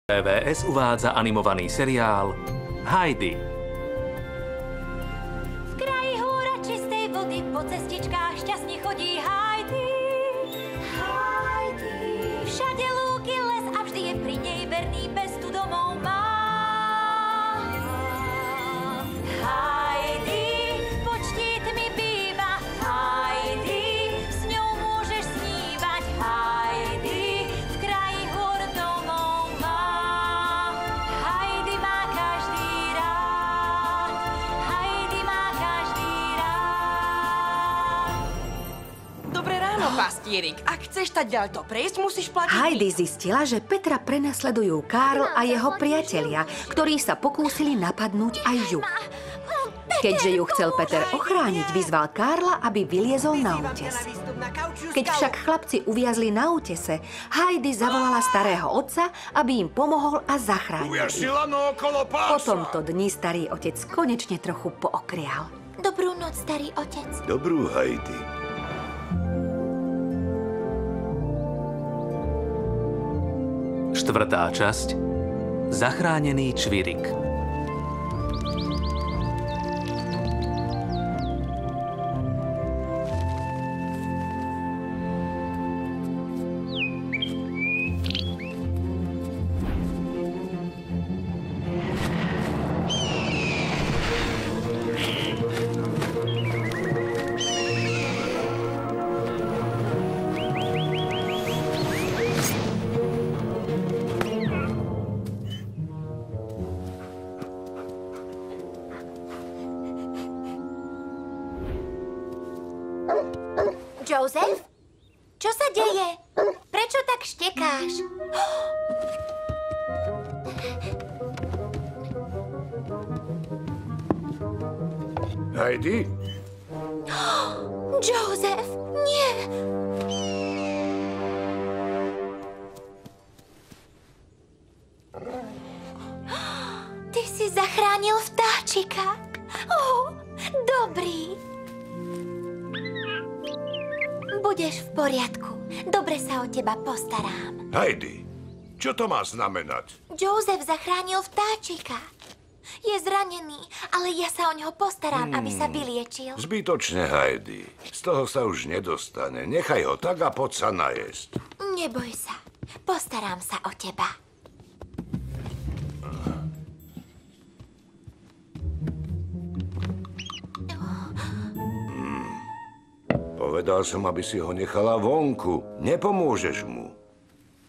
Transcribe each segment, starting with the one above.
TVS uvádza animovaný seriál Heidi. V kraji hôra čistej vody po cestičkách šťastne chodí Heidi. Heidi. Všade lúky, les a vždy je pri nej verný pes tu domov má. Heidi, pod štítmi býva. Heidi, s ňou môžeš snívať. Heidi, v kraji hôr domov má. Heidi má každý rád. Heidi má každý rád. Dobré ráno, pastierik. Ak chceš tadiaľ to prejsť, musíš platiť. Heidi zistila, že Petra prenasledujú Karl a jeho priatelia, ktorí sa pokúsili napadnúť aj ju. Keďže ju chcel Peter ochrániť, vyzval Karla, aby vyliezol na útes. Keď však chlapci uviazli na útese, Heidi zavolala starého otca, aby im pomohol a zachránil ich. Po tomto dni starý otec konečne trochu pookrial. Dobrú noc, starý otec. Dobrú, Heidi. Štvrtá časť. Zachránený čvirik. Joseph? Čo sa deje? Prečo tak štekáš? Heidi? Joseph, nie! Ty si zachránil vtáčika. Dobrý. Budeš v poriadku. Dobre sa o teba postarám. Heidi, čo to má znamenať? Joseph zachránil vtáčika. Je zranený, ale ja sa o neho postarám, aby sa vyliečil. Zbytočne, Heidi. Z toho sa už nedostane. Nechaj ho tak a poď sa najesť. Neboj sa. Postarám sa o teba. Povedal som, aby si ho nechala vonku. Nepomôžeš mu.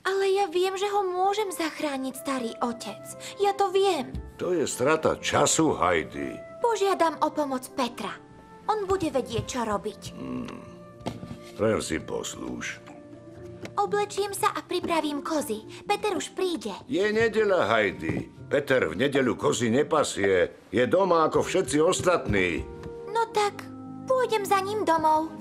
Ale ja viem, že ho môžem zachrániť, starý otec. Ja to viem. To je strata času, Heidi. Požiadam o pomoc Petra. On bude vedieť, čo robiť. Len si poslúž. Oblečím sa a pripravím kozy. Peter už príde. Je nedeľa, Heidi. Peter v nedeľu kozy nepasie. Je doma ako všetci ostatní. No tak, pôjdem za ním domov.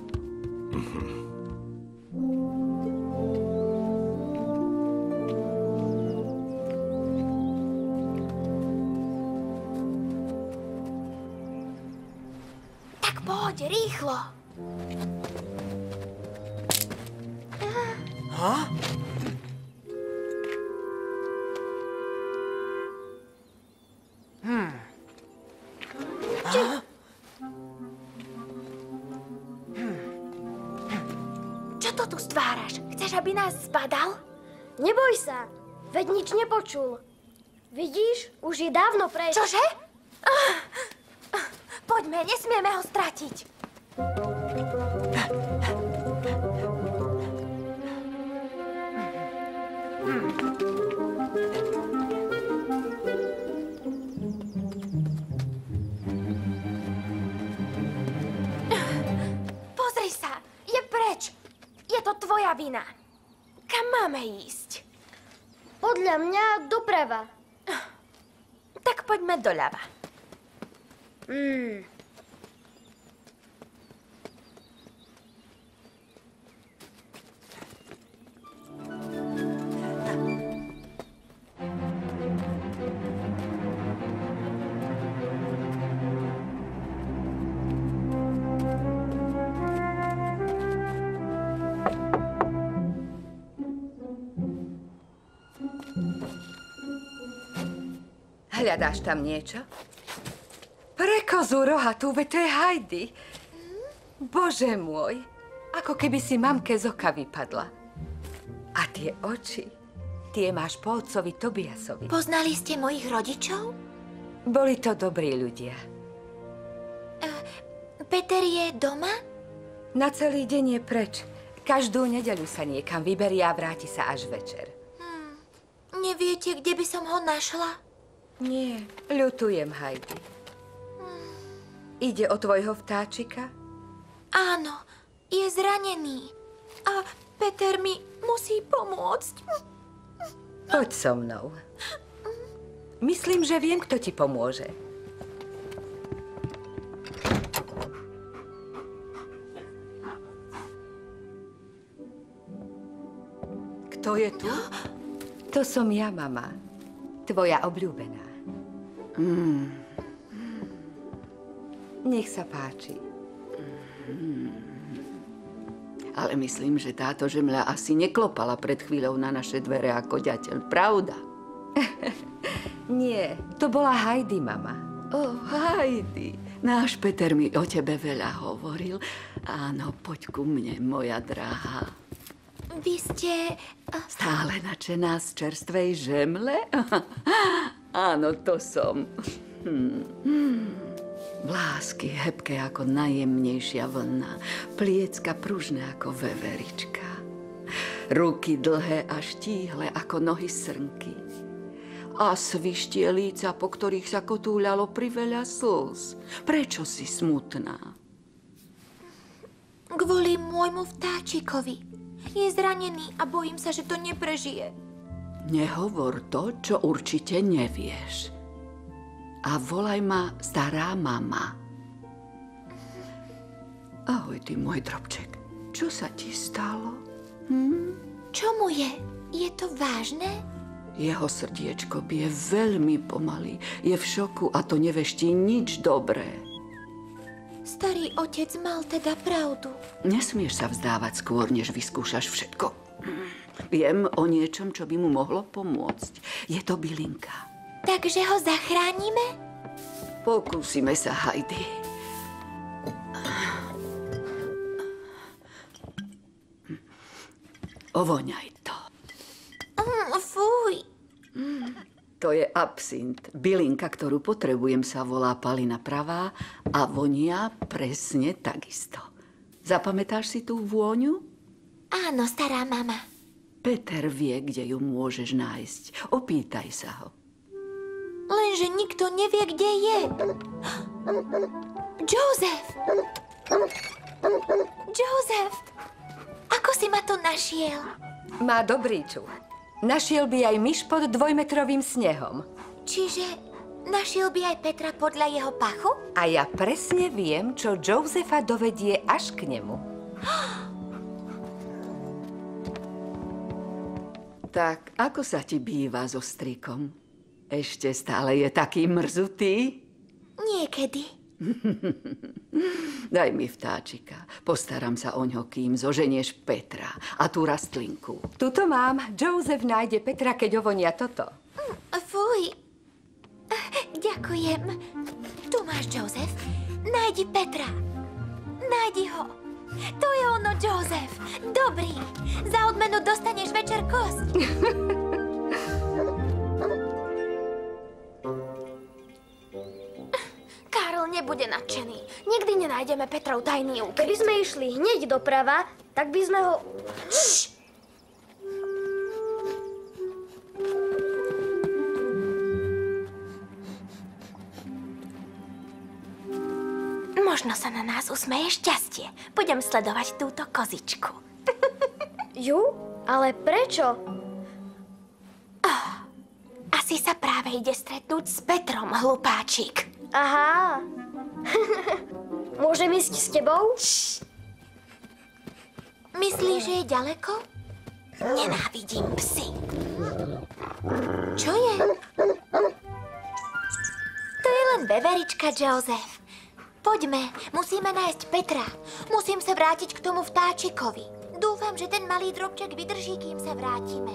Tak poď, rýchlo. Čo to tu stváraš? Chceš, aby nás zbadal? Neboj sa, veď nič nepočul. Vidíš, už je dávno preč. Čože? Poďme, nesmieme ho stratiť. Pozri sa, je preč. Je to tvoja vina. Kam máme ísť? Podľa mňa doprava. Tak poďme doľava. Hľadáš tam niečo? Pre kozu rohatú, veď to je Heidi. Bože môj, ako keby si mamke z oka vypadla. A tie oči, tie máš po otcovi Tobiasovi. Poznali ste mojich rodičov? Boli to dobrí ľudia. Peter je doma? Na celý deň je preč. Každú nedeľu sa niekam vyberie a vráti sa až večer. Neviete, kde by som ho našla? Nie, ľutujem, Heidi. Ide o tvojho vtáčika? Áno, je zranený. A Peter mi musí pomôcť. Poď so mnou. Myslím, že viem, kto ti pomôže. Kto je tu? To som ja, mama. Tvoja obľúbená. Nech sa páči. Ale myslím, že táto žemľa asi neklopala pred chvíľou na naše dvere ako ďateľ. Pravda? Nie, to bola Heidi, mama. Heidi, náš Peter mi o tebe veľa hovoril. Áno, poď ku mne, moja drahá. Vy ste... Stále nadšená z čerstvej žemle? Áno, to som. Vlásky hebké ako najjemnejšia vlna, pliecka pružné ako veverička. Ruky dlhé a štíhle ako nohy srnky. A svištie líca, po ktorých sa kotúľalo priveľa slz. Prečo si smutná? Kvôli môjmu vtáčikovi. Je zranený a bojím sa, že to neprežije. Nehovor to, čo určite nevieš. A volaj ma stará mama. Ahoj, ty môj drobček. Čo sa ti stalo? Čo mu je? Je to vážne? Jeho srdiečko bije veľmi pomaly. Je v šoku a to neveští nič dobré. Starý otec mal teda pravdu. Nesmieš sa vzdávať skôr, než vyskúšaš všetko. Viem o niečom, čo by mu mohlo pomôcť. Je to bylinka. Takže ho zachránime? Pokúsime sa, Heidi. Ovoňaj to. Fuj. To je absint. Bylinka, ktorú potrebujem, sa volá palina pravá a vonia presne takisto. Zapamätáš si tú vôňu? Áno, stará mama. Peter vie, kde ju môžeš nájsť. Opýtaj sa ho. Lenže nikto nevie, kde je. Joseph! Joseph! Ako si ma tu našiel? Má dobrý čuch. Našiel by aj myš pod 2-metrovým snehom. Čiže našiel by aj Petra podľa jeho pachu? A ja presne viem, čo Josefa dovedie až k nemu. Tak, ako sa ti býva so strikom? Ešte stále je taký mrzutý? Niekedy. Daj mi vtáčika. Postaram sa oňho, kým zoženieš Petra a tú rastlinku. Tuto mám. Joseph nájde Petra, keď ovonia toto. Fuj. Ďakujem. Tu máš, Joseph. Nájdi Petra. Nájdi ho. To je ono, Joseph. Dobrý. Za odmenu dostaneš večer kosť. Karol nebude nadšený. Nikdy nenájdeme Petrov tajný úkryt. Keby sme išli hneď doprava, tak by sme ho... Šš! Možno sa na nás usmeje šťastie. Budem sledovať túto kozičku. Ju? Ale prečo? Asi sa práve ide stretnúť s Petrom, hlupáčik. Aha. Môžem ísť s tebou? Myslíš, že je ďaleko? Nenávidím psy. Čo je? To je len veverička, Joseph. Poďme, musíme nájsť Petra. Musím sa vrátiť k tomu vtáčikovi. Dúfam, že ten malý drobček vydrží, kým sa vrátime.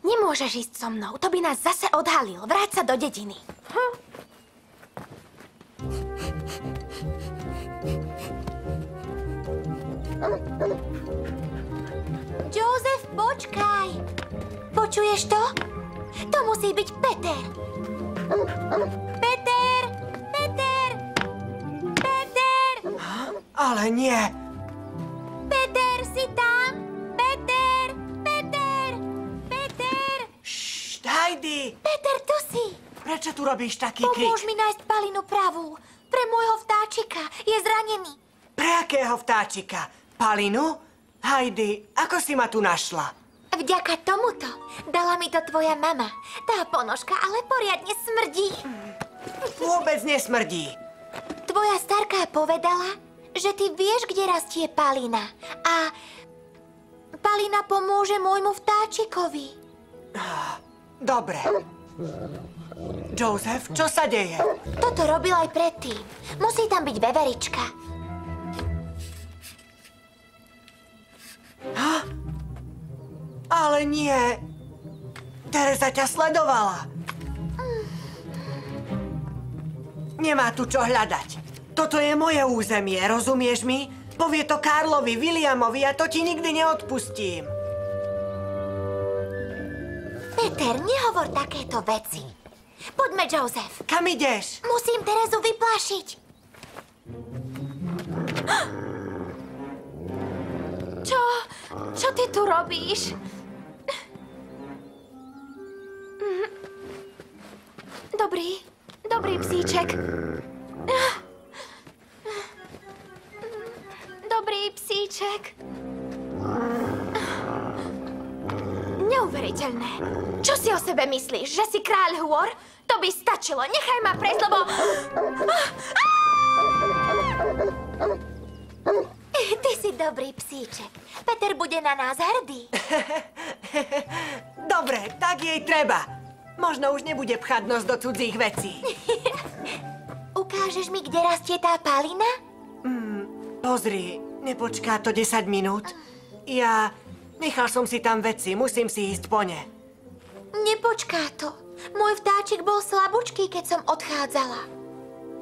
Nemôžeš ísť so mnou, to by nás zase odhalil. Vráť sa do dediny. Joseph, počkaj. Počuješ to? To musí byť Peter. Peter! Peter! Peter! Ale nie. Peter, si tam? Peter! Peter! Peter! Ššt, Heidi! Peter, tu si. Prečo tu robíš taký Pomôž krik? mi nájsť Palinu pravú. Pre môjho vtáčika. Je zranený. Pre akého vtáčika? Palinu? Heidi, ako si ma tu našla? Vďaka tomuto dala mi to tvoja mama. Tá ponožka ale poriadne smrdí. Vôbec nesmrdí. Tvoja starká povedala, že ty vieš, kde rastie Palina. A Palina pomôže môjmu vtáčikovi. Dobre. Joseph, čo sa deje? Toto robil aj predtým. Musí tam byť veverička. Ale nie. Tereza ťa sledovala. Nemá tu čo hľadať. Toto je moje územie, rozumieš mi? Povie to Karlovi, Williamovi a to ti nikdy neodpustím. Peter, nehovor takéto veci. Poďme, Joseph. Kam ideš? Musím Terezu vyplašiť. Čo ty tu robíš? Dobrý psíček. Dobrý psíček. Neuveriteľné. Čo si o sebe myslíš? Že si kráľ hôr? To by stačilo. Nechaj ma prejsť, lebo... Ty si dobrý psíček. Peter bude na nás hrdý. Dobre, tak jej treba. Možno už nebude pchať nos do cudzích vecí. Ukážeš mi, kde rastie tá Palina? Pozri, nepočká to 10 minút. Nechal som si tam veci, musím si ísť po ne. Nepočká to. Môj vtáčik bol slabúčký, keď som odchádzala.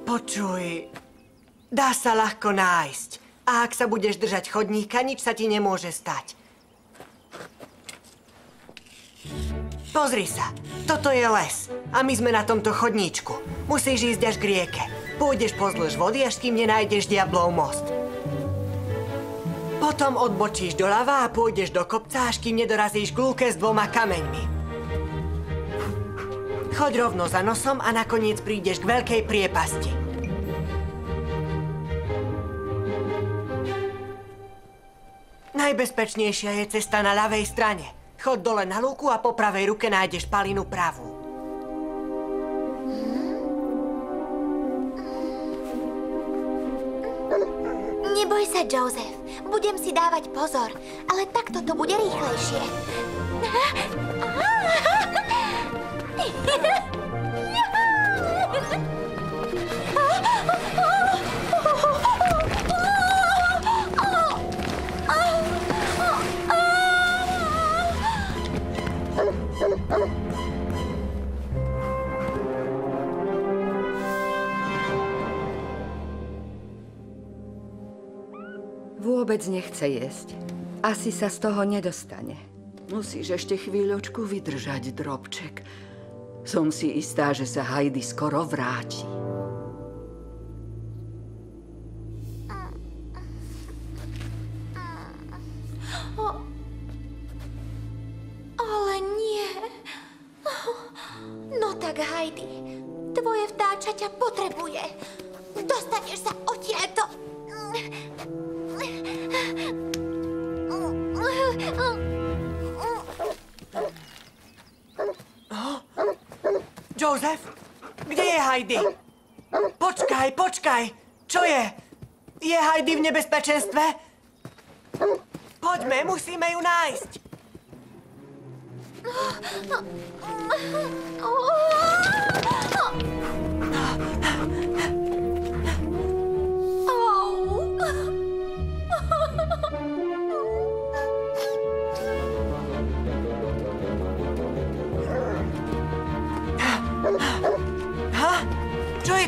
Počuj, dá sa ľahko nájsť. A ak sa budeš držať chodníka, nič sa ti nemôže stať. Pozri sa, toto je les a my sme na tomto chodníčku. Musíš ísť až k rieke. Pôjdeš pozdĺž vody, až kým nenájdeš Diablov most. Potom odbočíš doľava a pôjdeš do kopca, až kým nedorazíš k lúke s 2 kameňmi. Choď rovno za nosom a nakoniec prídeš k veľkej priepasti. Najbezpečnejšia je cesta na ľavej strane. Choď dole na lúku a po pravej ruke nájdeš Palinu pravú. Neboj sa, Joseph. Budem si dávať pozor, ale takto to bude rýchlejšie. Vôbec nechce jesť. Asi sa z toho nedostane. Musíš ešte chvíľočku vydržať, drobček. Som si istá, že sa Heidi skoro vráti. Ale nie. No tak, Heidi, tvoje vtáča ťa potrebuje. Dostaneš sa odtiaľto. Joseph, kde je Heidi? Počkaj. Čo je? Je Heidi v nebezpečenstve? Poďme, musíme ju nájsť.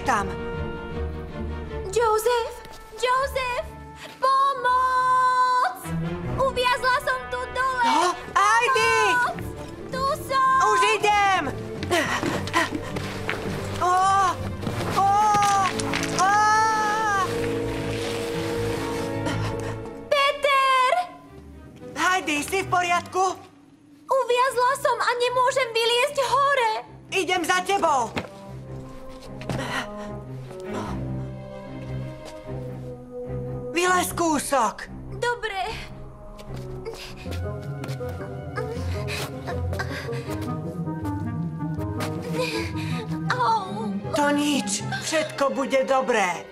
tam? Joseph! Joseph! Pomoc! Uviazla som tu dole! No, Heidi! Pomoc! Tu som! Už idem! Peter! Heidi, si v poriadku? Uviazla som a nemôžem vyliezť hore! Idem za tebou! Vylez kúsok! Dobre. Au. To nič, všetko bude dobré.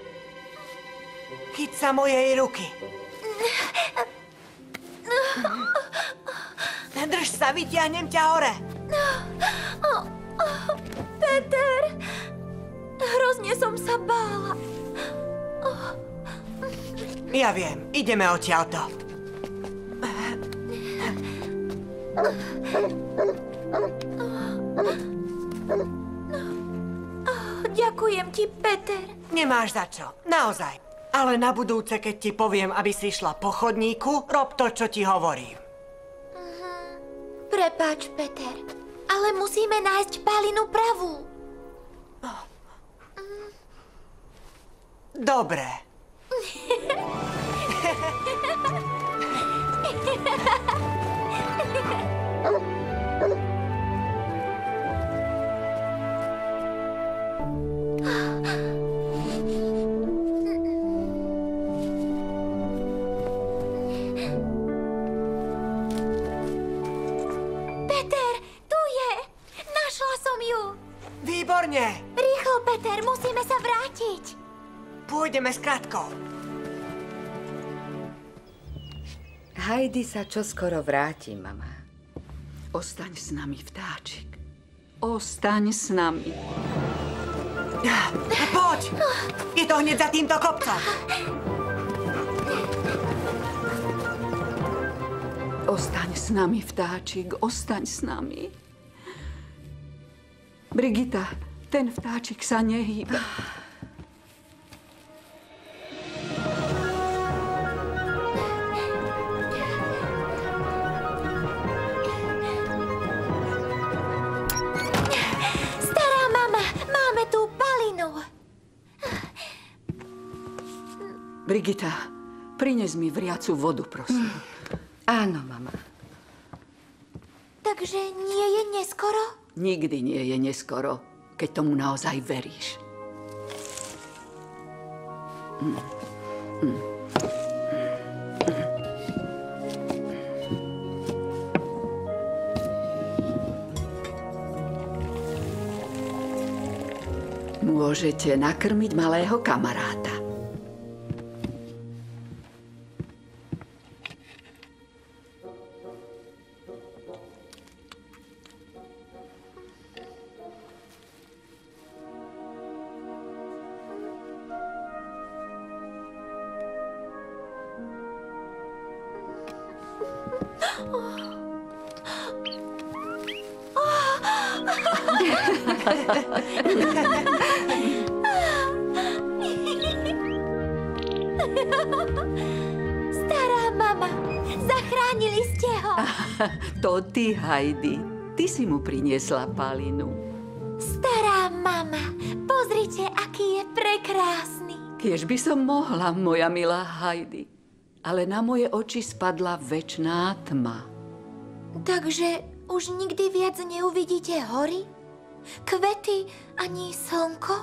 Chyť sa mojej ruky. Drž sa, vytiahnem ťa hore. Peter, hrozne som sa bála. Ja viem, ideme odtiaľto. Ďakujem ti, Peter. Nemáš za čo, naozaj. Ale na budúce, keď ti poviem, aby si šla po chodníku, rob to, čo ti hovorím. Prepáč, Peter, ale musíme nájsť Palinu pravú. Dobre. Peter, tu je! Našla som ju! Výborne. Rýchlo, Peter, musíme sa vrátiť. Pôjdeme s Katkou. Heidi sa čoskoro vráti, mama. Ostaň s nami, vtáčik. Ostaň s nami. Poď! Je to hneď za týmto kopcom. Ostaň s nami, vtáčik, ostaň s nami. Brigita, ten vtáčik sa nehýbe. Stará mama, máme tu Palinu. Brigita, prines mi vriacu vodu, prosím. Áno, mama. Takže nie je neskoro? Nikdy nie je neskoro, keď tomu naozaj veríš. Môžete nakrmiť malého kamaráta. Stará mama, zachránili ste ho. To ty, Heidi. Ty si mu priniesla Palinu. Stará mama, pozrite, aký je prekrásny. Kiež by som mohla, moja milá Heidi. Ale na moje oči spadla večná tma. Takže už nikdy viac neuvidíte hory, kvety ani slnko?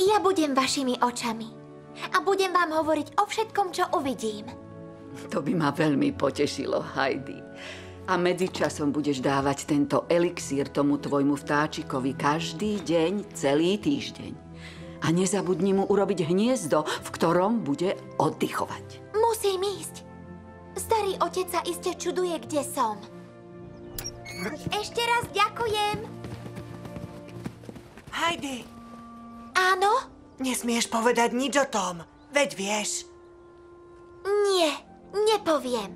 Ja budem vašimi očami a budem vám hovoriť o všetkom, čo uvidím. To by ma veľmi potešilo, Heidi. A medzičasom budeš dávať tento elixír tomu tvojmu vtáčikovi každý deň, celý týždeň. A nezabudni mu urobiť hniezdo, v ktorom bude oddychovať. Musím ísť. Starý otec sa iste čuduje, kde som. Ešte raz ďakujem. Heidi, Áno? nesmieš povedať nič o tom. Veď vieš. Nie, nepoviem.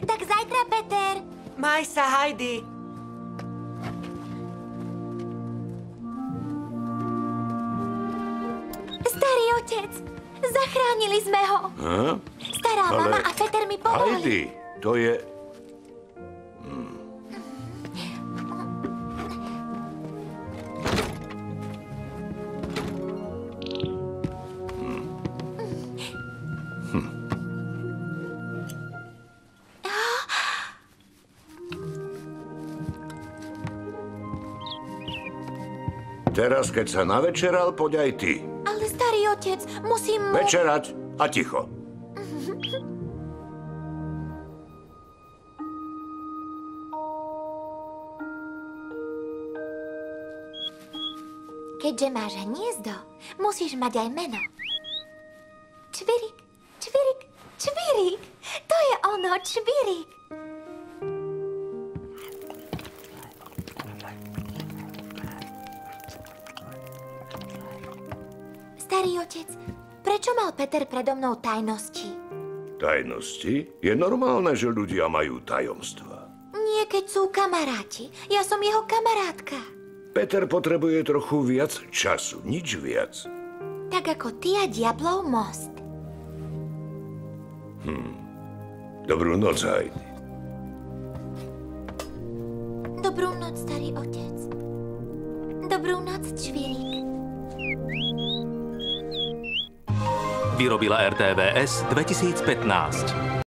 Tak zajtra, Peter. Maj sa, Heidi. otec, zachránili sme ho. Stará mama a Peter mi pomohli. Heidi, to je... Teraz, keď sa navečeral, poď aj ty. Ale starý otec, musím mu... Večerať a ticho. Keďže máš hniezdo, musíš mať aj meno. Čvirik, čvirik, čvirik. To je ono, čvirik. Starý otec, prečo mal Peter predo mnou tajnosti? Tajnosti? Je normálne, že ľudia majú tajomstva. Nie, keď sú kamaráti. Ja som jeho kamarátka. Peter potrebuje trochu viac času, nič viac. Tak ako ty a diablov most. Dobrú noc, Heidi. Dobrú noc, starý otec. Dobrú noc, čvirik. Vyrobila RTVS 2015.